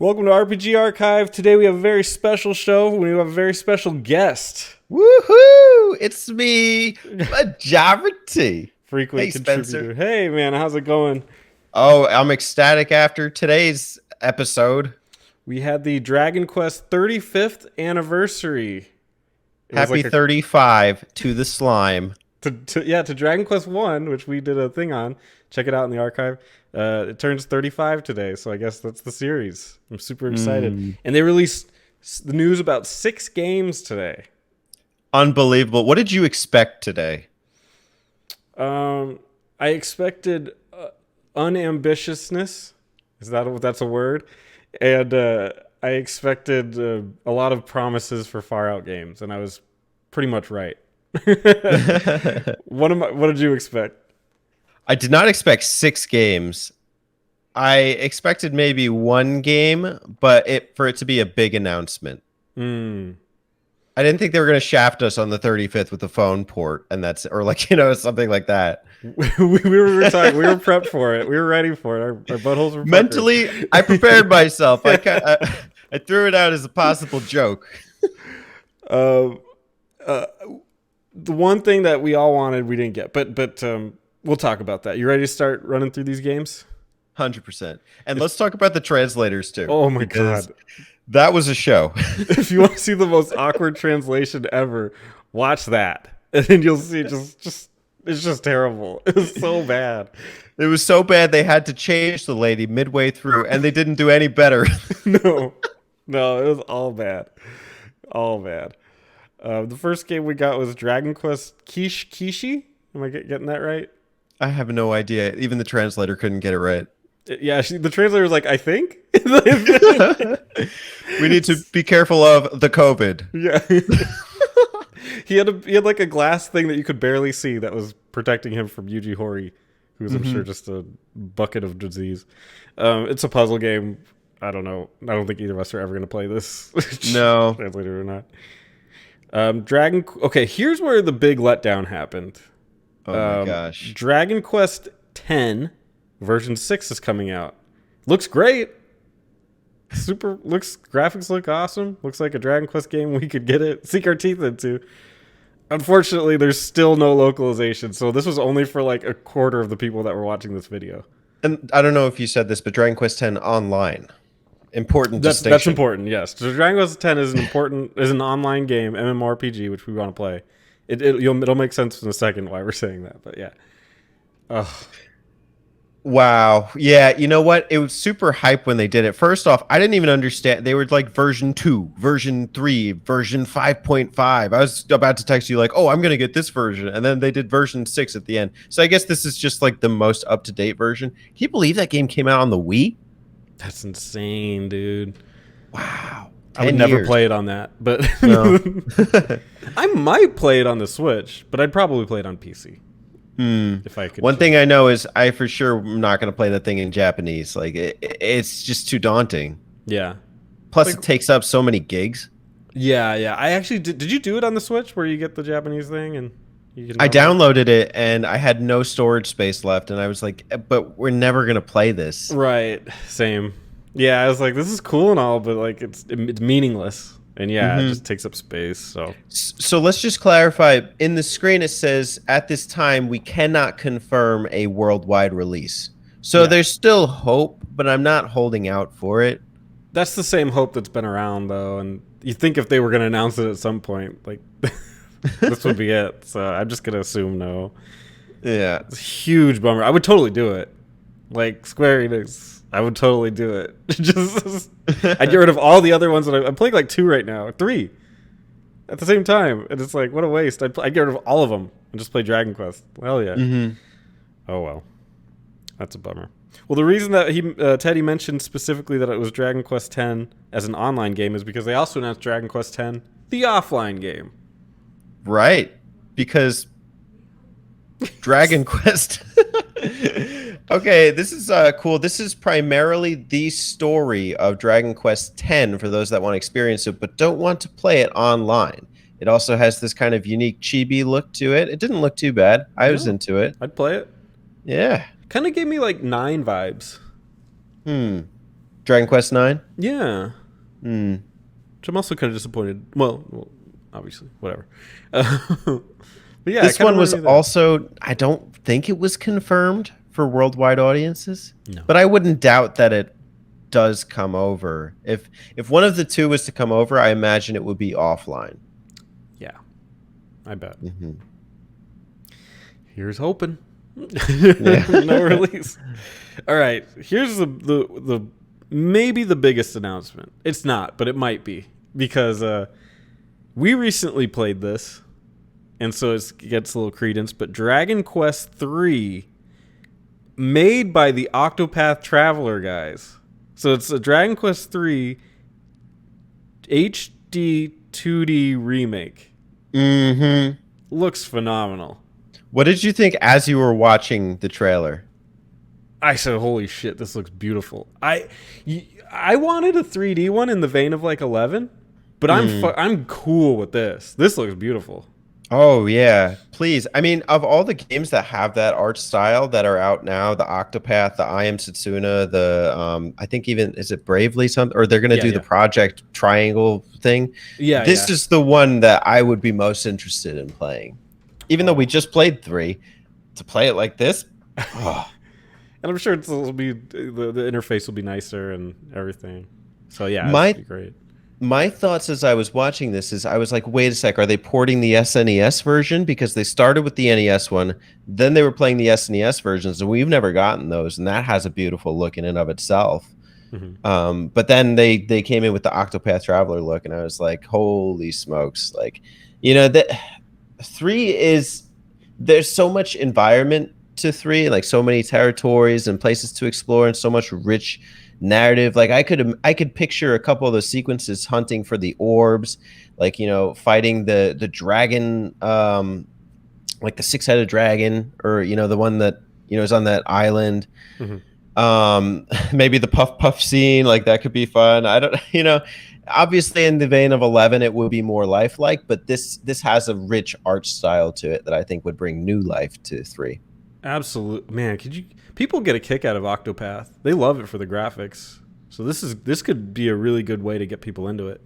Welcome to RPG Archive. Today we have a very special show. We have a very special guest. Woohoo! It's me, Majority. Frequent Hey, Spencer. contributor. Hey man, how's it going? Oh, I'm ecstatic after today's episode. We had the Dragon Quest 35th anniversary. It was Happy like 35 to the slime. to Dragon Quest 1, which we did a thing on. Check it out in the archive. It turns 35 today, so I guess that's the series. I'm super excited. And they released the news about 6 games today. Unbelievable. What did you expect today? I expected unambitiousness. Is that that's a word? And I expected a lot of promises for Far Out games, and I was pretty much right. What did you expect? I did not expect 6 games. I expected maybe 1 game, but for it to be a big announcement. I didn't think they were going to shaft us on the 35th with the phone port, and or something like that. we were prepped for it. We were ready for it. Our buttholes were Mentally, I prepared myself. I threw it out as a possible joke. The one thing that we all wanted, we didn't get, but we'll talk about that. You ready to start running through these games? 100%. And let's talk about the translators too. Oh my god. That was a show. If you want to see the most awkward translation ever, watch that. And then you'll see it's just terrible. It was so bad. It was so bad they had to change the lady midway through, and they didn't do any better. No, it was all bad. All bad. The first game we got was Dragon Quest Kishi. Am I getting that right? I have no idea. Even the translator couldn't get it right. Yeah, the translator was like, I think. We need to be careful of the COVID. Yeah. he had like a glass thing that you could barely see that was protecting him from Yuji Horii, who's I'm sure just a bucket of disease. It's a puzzle game. I don't know. I don't think either of us are ever going to play this. No. Translator or not. Okay, here's where the big letdown happened. Oh my gosh. Dragon Quest X version 6 is coming out. Looks great. Graphics look awesome. Looks like a Dragon Quest game we could sink our teeth into. Unfortunately, there's still no localization, so this was only for like a quarter of the people that were watching this video. And I don't know if you said this, but Dragon Quest X Online. Important distinction. That's important, yes. So Dragon Quest X is an online game, MMORPG, which we want to play. It'll make sense in a second why we're saying that, but yeah. Ugh. Wow. Yeah, you know what? It was super hype when they did it. First off, I didn't even understand. They were like version 2, version 3, version 5.5. I was about to text you like, oh, I'm going to get this version. And then they did version 6 at the end. So I guess this is just like the most up-to-date version. Can you believe that game came out on the Wii? That's insane, dude. Wow. I would never play it on that, but No. I might play it on the Switch, but I'd probably play it on PC. If I could. One thing I know is I for sure am not going to play that thing in Japanese. Like it's just too daunting. Yeah. Plus, it takes up so many gigs. Yeah. I actually did you do it on the Switch where you get the Japanese thing and you can I downloaded it and I had no storage space left, and I was like, "But we're never going to play this." Right. Same. Yeah, I was like, this is cool and all, but like it's meaningless. And yeah, it just takes up space. So let's just clarify. In the screen, it says, at this time, we cannot confirm a worldwide release. So there's still hope, but I'm not holding out for it. That's the same hope that's been around, though. And you think if they were going to announce it at some point, like, this would be it. So I'm just going to assume no. Yeah. It's a huge bummer. I would totally do it. Like, Square Enix, I would totally do it. I'd get rid of all the other ones that I'm playing like 2 right now, 3 at the same time, and it's like, what a waste. I'd get rid of all of them and just play Dragon Quest. Hell yeah. Oh well, that's a bummer. Well, the reason that Teddy mentioned specifically that it was Dragon Quest X as an online game is because they also announced Dragon Quest X, the offline game. Right, because Dragon Quest. Okay, this is cool. This is primarily the story of Dragon Quest X for those that want to experience it but don't want to play it online. It also has this kind of unique chibi look to it. It didn't look too bad. I was into it. I'd play it. Yeah. Kind of gave me like 9 vibes. Dragon Quest 9? Yeah. Hmm. Which I'm also kind of disappointed. Well, obviously, whatever. But yeah, it This kind of one was reminded me of also, I don't think it was confirmed for worldwide audiences, that. No. but I wouldn't doubt that it does come over. If one of the two was to come over, I imagine it would be offline. Yeah, I bet. Hmm. Here's hoping. Yeah. No release. All right, here's the maybe the biggest announcement. It's not, but it might be because we recently played this, and so it gets a little credence. But Dragon Quest III, made by the Octopath Traveler guys. So it's a Dragon Quest III HD 2D remake. Hmm. Looks phenomenal. What did you think as you were watching the trailer? I said, "Holy shit, this looks beautiful." I wanted a 3D one in the vein of like 11, but I'm cool with this. This looks beautiful. Oh yeah, please. I mean, of all the games that have that art style that are out now, the Octopath, the I Am Setsuna, the I think even is it Bravely something, or they're gonna do the Project Triangle thing. Yeah, This is the one that I would be most interested in playing. Even though we just played 3, to play it like this, oh, and I'm sure it'll be the interface will be nicer and everything. So yeah, my it'll be great. my thoughts as I was watching this is I was like, wait a sec, are they porting the SNES version? Because they started with the NES one, then they were playing the SNES versions, and we've never gotten those, and that has a beautiful look in and of itself. But then they came in with the Octopath Traveler look, and I was like, holy smokes. Like, that 3 is, there's so much environment to 3, like so many territories and places to explore, and so much rich narrative. Like I could picture a couple of those sequences hunting for the orbs, like fighting the dragon, like the 6-headed dragon, or the one that is on that island. Maybe the puff scene, like that could be fun. I don't obviously in the vein of 11 it would be more lifelike, but this has a rich art style to it that I think would bring new life to 3. Absolutely, man. People get a kick out of Octopath. They love it for the graphics. So this could be a really good way to get people into it.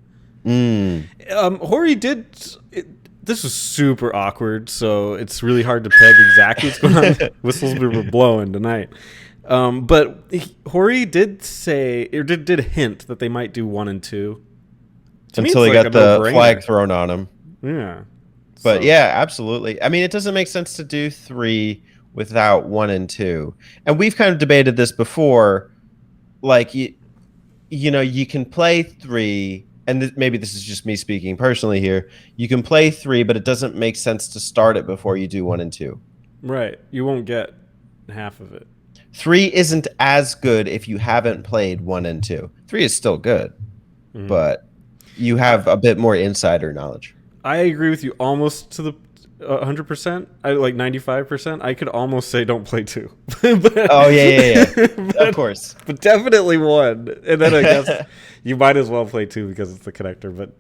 Hori did. This was super awkward, so it's really hard to peg exactly what's going on. Whistles were blowing tonight. But Hori did say, or did hint that they might do 1 and 2. Until he got the flag thrown on him. Yeah. But yeah, absolutely. I mean, it doesn't make sense to do 3 without 1 and 2. And we've kind of debated this before. Like, you can play 3, and maybe this is just me speaking personally here. You can play 3, but it doesn't make sense to start it before you do 1 and 2. Right. You won't get half of it. 3 isn't as good if you haven't played 1 and 2. 3 is still good, but you have a bit more insider knowledge. I agree with you almost to the 100%. I like 95%. I could almost say don't play 2. Oh yeah. Of course, but definitely 1. And then I guess you might as well play 2 because it's the connector. But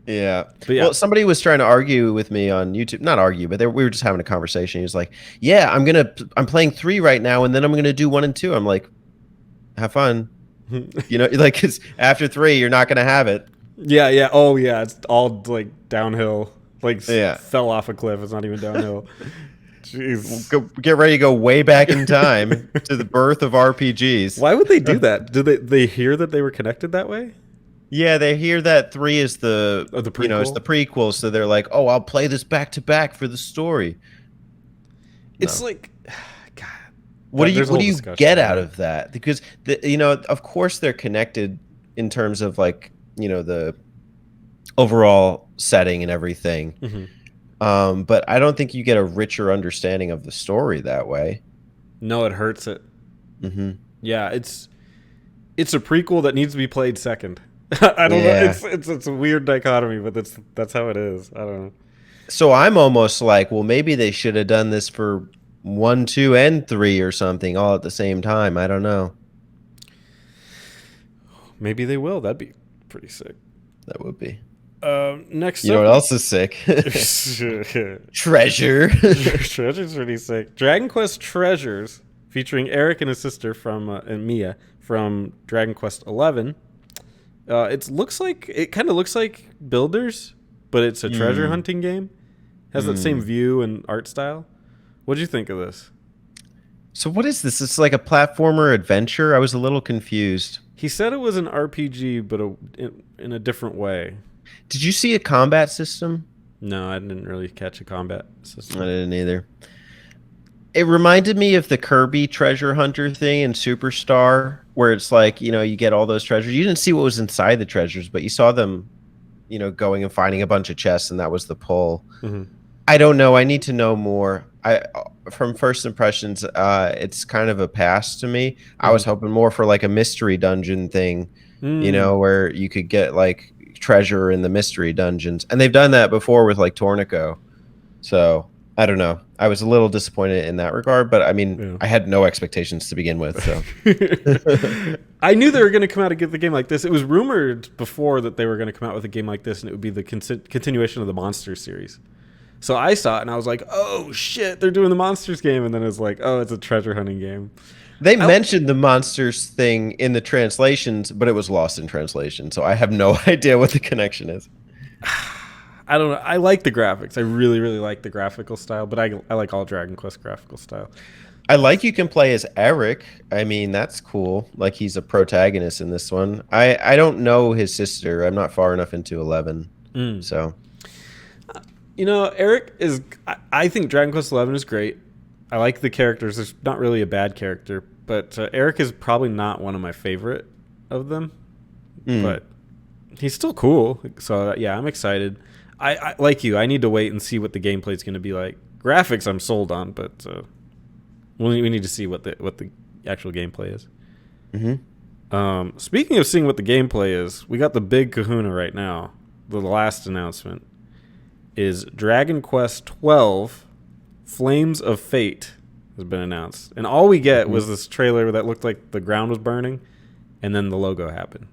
yeah. Well, somebody was trying to argue with me on YouTube. Not argue, but we were just having a conversation. He was like, "Yeah, I'm playing 3 right now, and then I'm gonna do 1 and 2." I'm like, "Have fun." Like, 'cause after 3, you're not gonna have it. Yeah. Oh yeah, it's all like downhill. Like fell off a cliff. It's not even downhill. Jeez. Get ready to go way back in time to the birth of RPGs. Why would they do that? Did they hear that they were connected that way? Yeah, they hear that 3 is the prequel? It's the prequel, so they're like, "Oh, I'll play this back to back for the story." It's like, God. What do you get out of that? Because of course they're connected in terms of like the overall setting and everything. But I don't think you get a richer understanding of the story that way. No, it hurts it. Yeah, it's a prequel that needs to be played second. I don't know. It's a weird dichotomy, but that's how it is. I don't know. So I'm almost like, well, maybe they should have done this for 1, 2, and 3 or something all at the same time. I don't know. Maybe they will. That'd be pretty sick. That would be. Next You know what else is sick? Treasure. Treasure's pretty sick. Dragon Quest Treasures featuring Eric and his sister from and Mia from Dragon Quest XI. It kind of looks like Builders, but it's a treasure hunting game. Has that same view and art style. What do you think of this? So what is this? It's like a platformer adventure. I was a little confused. He said it was an RPG, but in a different way. Did you see a combat system? No, I didn't really catch a combat system. I didn't either. It reminded me of the Kirby treasure hunter thing in Superstar, where it's like, you get all those treasures. You didn't see what was inside the treasures, but you saw them, going and finding a bunch of chests, and that was the pull. Mm-hmm. I don't know. I need to know more. From first impressions, it's kind of a pass to me. I was hoping more for like a mystery dungeon thing, where you could get like treasure in the mystery dungeons, and they've done that before with like Tornico. So I don't know. I was a little disappointed in that regard, but I mean, I had no expectations to begin with. So I knew they were going to come out and get the game like this. It was rumored before that they were going to come out with a game like this, and it would be the continuation of the Monsters series. So I saw it and I was like, "Oh shit, they're doing the Monsters game," and then it's like, "Oh, it's a treasure hunting game." They mentioned the Monsters thing in the translations, but it was lost in translation, so I have no idea what the connection is. I don't know. I like the graphics. I really, really like the graphical style, but I like all Dragon Quest graphical style. I like you can play as Eric. I mean, that's cool. Like, he's a protagonist in this one. I don't know his sister. I'm not far enough into 11. So, Eric is... I think Dragon Quest 11 is great. I like the characters. There's not really a bad character, but Eric is probably not one of my favorite of them. But he's still cool. So, yeah, I'm excited. I like you. I need to wait and see what the gameplay is going to be like. Graphics, I'm sold on, but we need to see what the actual gameplay is. Speaking of seeing what the gameplay is, we got the big kahuna right now. The last announcement is Dragon Quest XII: Flames of Fate has been announced, and all we get was this trailer that looked like the ground was burning, and then the logo happened.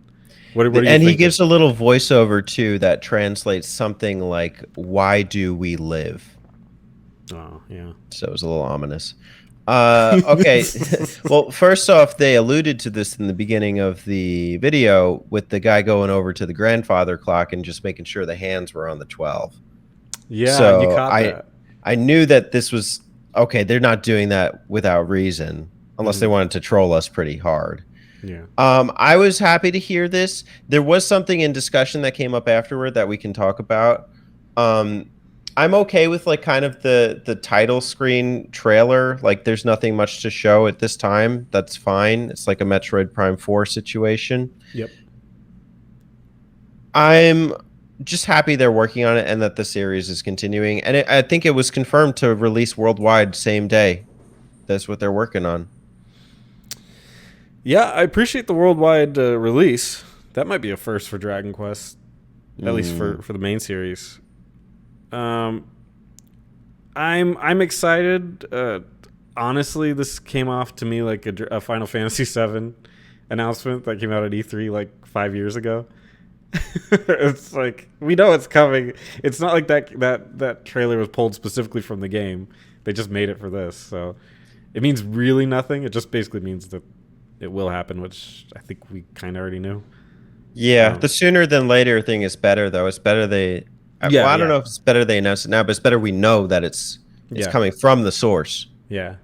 What do you and think? He gives a little voiceover too that translates something like, "Why do we live?" Oh, yeah. So it was a little ominous. Okay. Well, first off, they alluded to this in the beginning of the video with the guy going over to the grandfather clock and just making sure the hands were on the 12. Yeah, so you caught that. I knew that this was okay. They're not doing that without reason, unless they wanted to troll us pretty hard. Yeah. I was happy to hear this. There was something in discussion that came up afterward that we can talk about. I'm okay with like kind of the title screen trailer. Like, there's nothing much to show at this time. That's fine. It's like a Metroid Prime 4 situation. Yep. I'm just happy they're working on it and that the series is continuing. And I think it was confirmed to release worldwide same day. That's what they're working on. Yeah, I appreciate the worldwide release. That might be a first for Dragon Quest, at least for the main series. I'm excited. Honestly, this came off to me like a Final Fantasy VII announcement that came out at E3 like 5 years ago. It's like, we know it's coming. It's not like that trailer was pulled specifically from the game. They just made it for this, so it means really nothing. It just basically means that it will happen, which I think we kind of already knew. Yeah, the sooner than later thing is better, though. It's better they... I don't know if it's better they announce it now, but it's better we know that it's coming from the source. Yeah.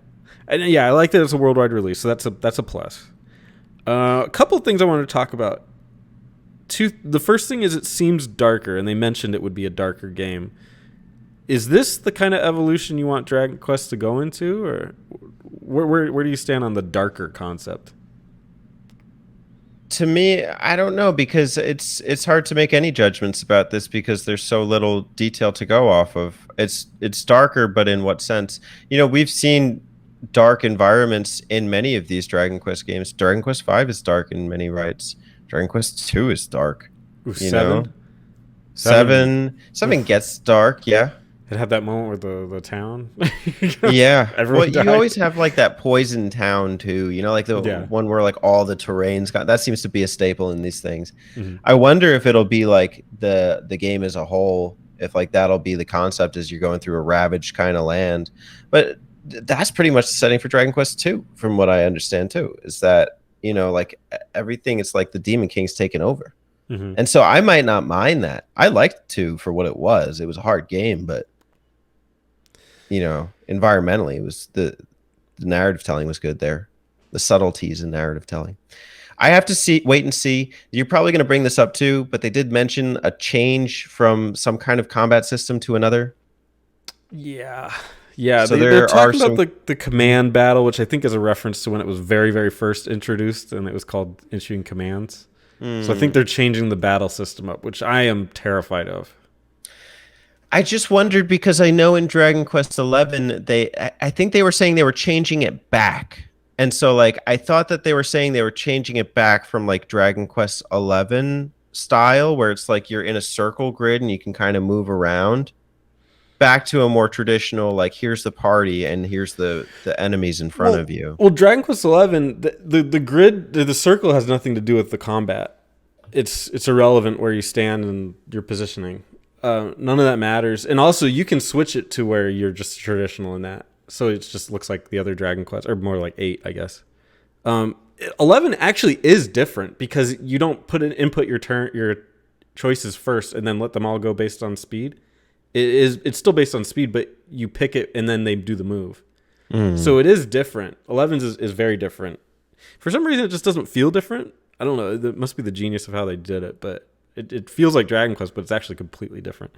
And yeah, I like that it's a worldwide release, so that's a plus. A couple of things I wanted to talk about. The first thing is it seems darker, and they mentioned it would be a darker game. Is this the kind of evolution you want Dragon Quest to go into, or where do you stand on the darker concept? To me, I don't know, because it's hard to make any judgments about this because there's so little detail to go off of. It's darker, but in what sense? We've seen dark environments in many of these Dragon Quest games. Dragon Quest V is dark in many rights. Dragon Quest II is dark. Ooh, Seven gets dark, yeah. It had that moment with the town. Yeah. Everyone died. You always have like that poison town too, like the one where like all the terrain's got, that seems to be a staple in these things. I wonder if it'll be like the game as a whole, if like that'll be the concept as you're going through a ravaged kind of land. But that's pretty much the setting for Dragon Quest 2, from what I understand too, is that, you know, like everything is like the Demon King's taken over. Hmm. And so I might not mind that. I liked 2 for what it was. It was a hard game, but you know, environmentally, it was the narrative telling was good there. The subtleties in narrative telling. I have to wait and see. You're probably going to bring this up too, but they did mention a change from some kind of combat system to another. Yeah. Yeah, So they're there are talking about some. the command battle, which I think is a reference to when it was very, very first introduced, and it was called issuing commands. So I think they're changing the battle system up, which I am terrified of. I just wondered because I know in Dragon Quest XI, I think they were saying they were changing it back. And so like I thought that they were saying they were changing it back from like Dragon Quest XI style, where it's like you're in a circle grid and you can kind of move around, back to a more traditional, like here's the party and here's the enemies in front of you. Well, Dragon Quest XI, the grid, the circle has nothing to do with the combat. It's irrelevant where you stand and your positioning. None of that matters. And also, you can switch it to where you're just traditional in that. So it just looks like the other Dragon Quest, or more like 8, I guess. 11 actually is different because you don't input your choices first and then let them all go based on speed. It's still based on speed, but you pick it and then they do the move. So it is different. 11 is very different. For some reason, it just doesn't feel different. I don't know. It must be the genius of how they did it, but it feels like Dragon Quest, but it's actually completely different.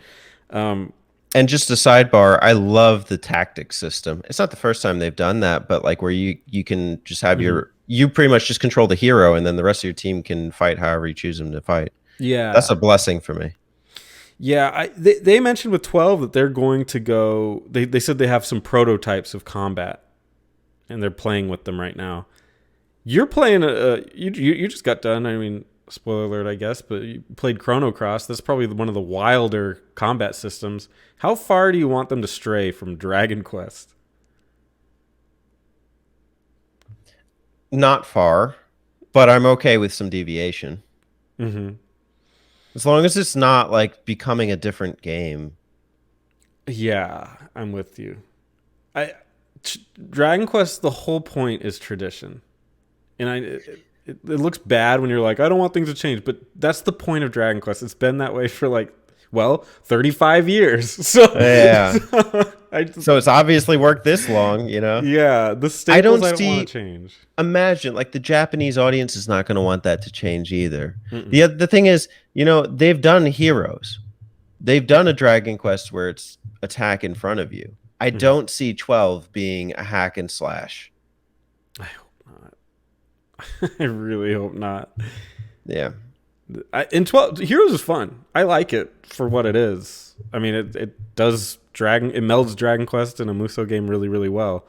And just a sidebar, I love the tactics system. It's not the first time they've done that, but like where you can just have you pretty much just control the hero, and then the rest of your team can fight however you choose them to fight. Yeah, that's a blessing for me. Yeah, they mentioned with 12 that they're going to go. They said they have some prototypes of combat, and they're playing with them right now. You're playing you just got done. I mean, spoiler alert, I guess, but you played Chrono Cross. That's probably one of the wilder combat systems. How far do you want them to stray from Dragon Quest? Not far, but I'm okay with some deviation. Mm-hmm. As long as it's not like becoming a different game. Yeah, I'm with you. Dragon Quest, the whole point is tradition, and it looks bad when you're like, I don't want things to change, but that's the point of Dragon Quest. It's been that way for 35 years. So yeah, so it's obviously worked this long, you know. Yeah, the staples I don't want to change. Imagine like the Japanese audience is not going to want that to change either. The thing is, you know, they've done Heroes, they've done a Dragon Quest where it's attack in front of you. I don't see 12 being a hack and slash. I hope not. I really hope not. Yeah. In 12, Heroes is fun. I like it for what it is. I mean, it melds Dragon Quest and a Musou game really, really well.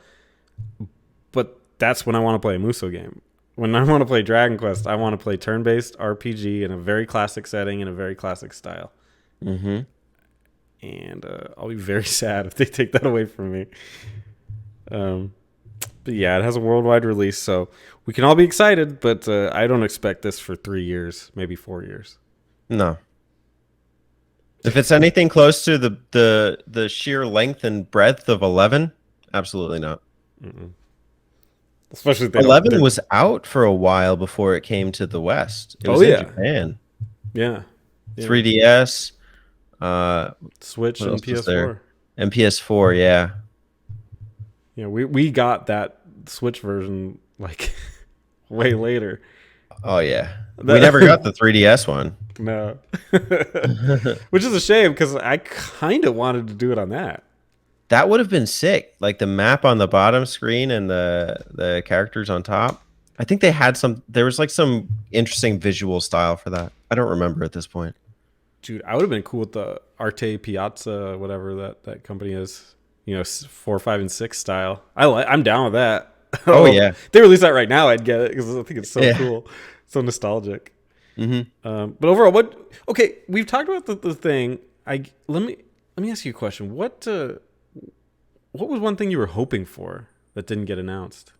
But that's when I want to play a Musou game. When I want to play Dragon Quest, I want to play turn-based RPG in a very classic setting in a very classic style. Mm-hmm. And I'll be very sad if they take that away from me. But yeah, it has a worldwide release, so we can all be excited, but I don't expect this for 3 years, maybe 4 years. No. If it's anything close to the sheer length and breadth of 11, absolutely not. Especially if 11 was out for a while before it came to the West. It was in Japan. Yeah. 3DS, Switch and PS4. And PS4, yeah. Yeah, we got that Switch version like way later. Oh yeah, we never got the 3DS one. No, which is a shame because I kind of wanted to do it on that. That would have been sick. Like the map on the bottom screen and the characters on top. I think they had there was like some interesting visual style for that. I don't remember at this point. Dude, I would have been cool with the Arte Piazza, whatever that company is. You know, 4, 5, and 6 style. I'm down with that. Oh yeah, if they release that right now, I'd get it because I think it's so cool, so nostalgic. But overall, okay, we've talked about the thing. Let me ask you a question. What was one thing you were hoping for that didn't get announced?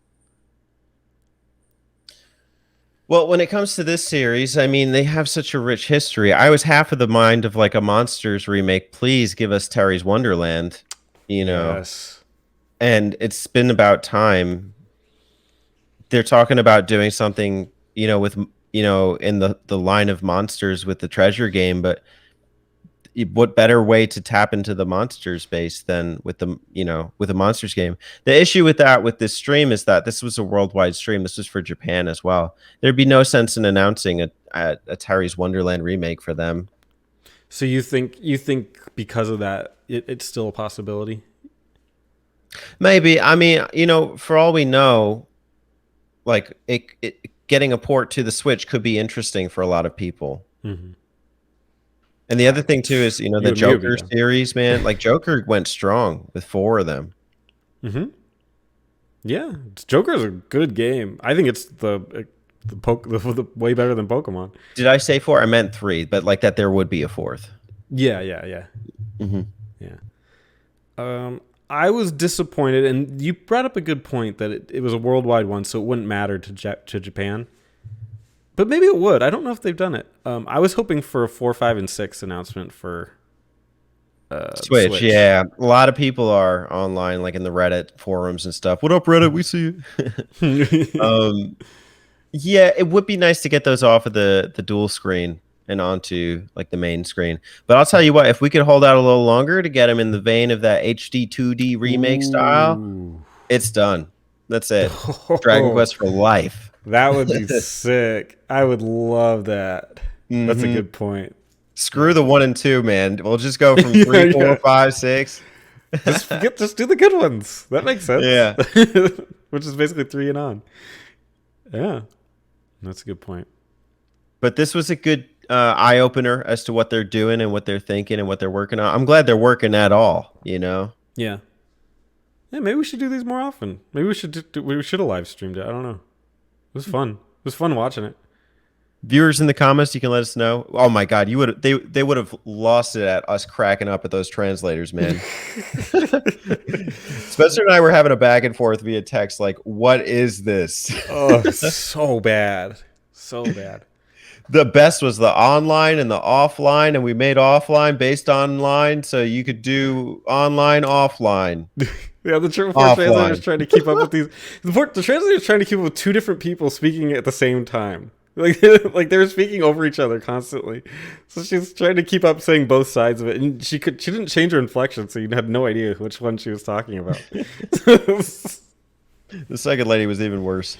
Well, when it comes to this series, I mean, they have such a rich history. I was half of the mind of like a Monsters remake. Please give us Terry's Wonderland, you know. Yes. and it's been about time. They're talking about doing something, with in the line of monsters with the treasure game, but what better way to tap into the monster space than with with a monsters game? The issue with that with this stream is that this was a worldwide stream. This was for Japan as well. There'd be no sense in announcing a Atari's Wonderland remake for them. So you think because of that, it's still a possibility? Maybe. I mean, for all we know, like getting a port to the Switch could be interesting for a lot of people. Mm-hmm. And the other thing too is, You the and me would be Joker down. series, man. Like Joker went strong with 4 of them. Mm-hmm. Yeah, Joker's a good game. I think it's the way better than Pokemon. Did I say 4? I meant 3, but like that there would be a 4th. Yeah. Hmm. Yeah. I was disappointed, and you brought up a good point that it was a worldwide one, so it wouldn't matter to Japan. But maybe it would. I don't know if they've done it. I was hoping for a 4, 5, and 6 announcement for Switch, yeah. A lot of people are online, like in the Reddit forums and stuff. What up, Reddit? We see you. Yeah, it would be nice to get those off of the dual screen and onto like the main screen. But I'll tell you what, if we could hold out a little longer to get them in the vein of that HD 2D remake style, Ooh. it's done. That's it. Dragon Quest for life. That would be sick. I would love that. That's a Hmm. good point. Screw the 1 and 2, man. We'll just go from Yeah, 3, 4, yeah. 5, 6. Just do the good ones. That makes sense. Yeah. Which is basically 3 and on. Yeah, that's a good point. But this was a good eye opener as to what they're doing and what they're thinking and what they're working on. I'm glad they're working at all. Yeah. Yeah, maybe we should do these more often. Maybe we should have live streamed it. I don't know. It was fun. It was fun watching it. Viewers in the comments, you can let us know. Oh my God, they would have lost it at us cracking up at those translators, man. Spencer and I were having a back and forth via text, like, "What is this?" Oh, so bad. So bad. The best was the online and the offline, and we made offline based online, so you could do online, offline, Yeah, the translator is offline. trying to keep up with these. The translator is trying to keep up with 2 different people speaking at the same time. Like they're speaking over each other constantly. So she's trying to keep up saying both sides of it, and she didn't change her inflection, so you had no idea which one she was talking about. The second lady was even worse.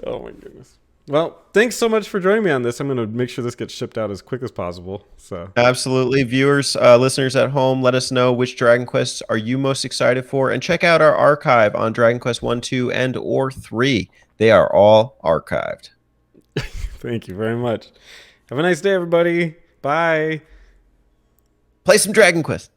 Oh my goodness. Well, thanks so much for joining me on this. I'm going to make sure this gets shipped out as quick as possible. So Absolutely. Viewers, listeners at home, let us know which Dragon Quests are you most excited for, and check out our archive on Dragon Quest 1, 2, and or 3. They are all archived. thank you very much. Have a nice day, everybody. Bye. Play some Dragon Quest.